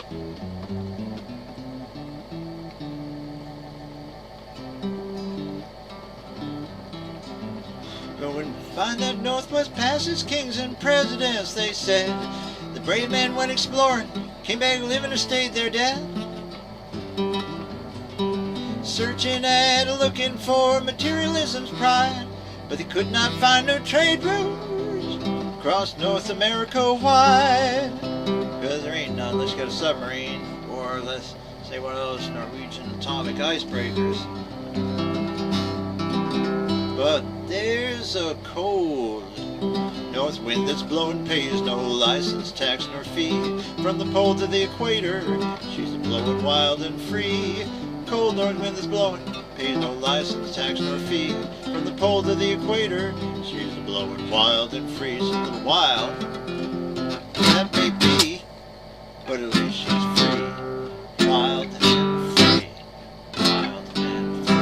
Go and find that Northwest Passage, kings and presidents, they said. The brave man went exploring, came back living or stayed there dead. Searching and looking for materialism's pride, but they could not find no trade routes across North America wide. Because there ain't none unless you got a submarine, or let's say one of those Norwegian atomic icebreakers. But there's a cold north wind that's blowing, pays no license, tax, nor fee. From the pole to the equator, she's blowing wild and free. Cold north wind that's blowing, pays no license, tax, nor fee. From the pole to the equator, she's blowing wild and free. She's a little wild, that may be, but at least she's free. Wild and free. Wild and free.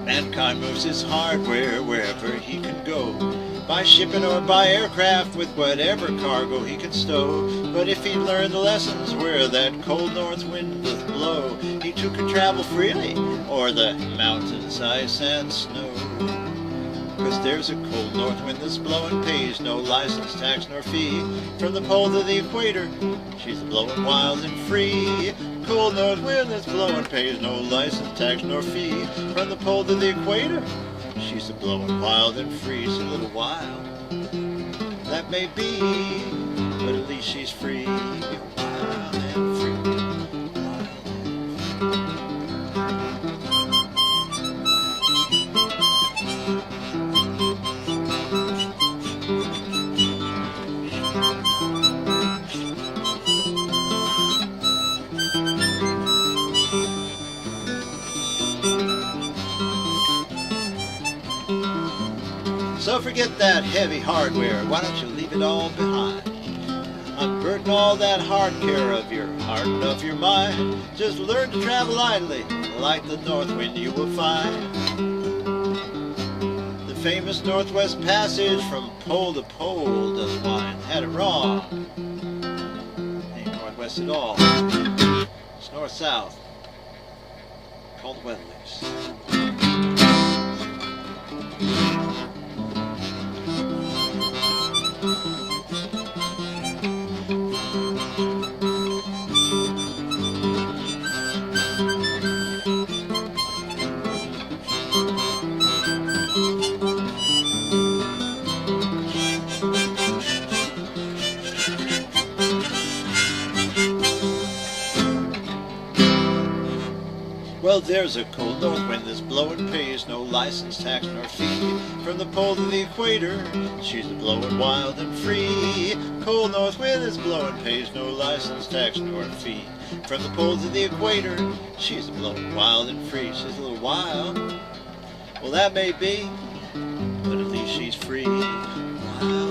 Mankind moves his hardware wherever he can go, by shipping or by aircraft with whatever cargo he can stow. But if he'd learned the lessons where that cold north wind doth blow, he too could travel freely o'er the mountains, ice and snow. 'Cause there's a cold north wind that's blowing, pays no license, tax, nor fee. From the pole to the equator, she's blowing wild and free. Cold north wind that's blowing, pays no license, tax, nor fee. From the pole to the equator, she's blowing wild and free. She's a little wild, that may be, but at least she's free. Wild and free. So forget that heavy hardware, why don't you leave it all behind? Unburden all that hard care of your heart and of your mind. Just learn to travel idly, like the north wind you will find. The famous Northwest Passage from pole to pole does wind. Had it wrong. Ain't northwest at all. It's north-south. Called the weatherlies. Well, there's a cold north wind that's blowing, pays no license, tax, nor fee. From the pole to the equator, she's blowing wild and free. Cold north wind that's blowing, pays no license, tax, nor fee. From the pole to the equator, she's blowing wild and free. She's a little wild, well that may be, but at least she's free. Wild.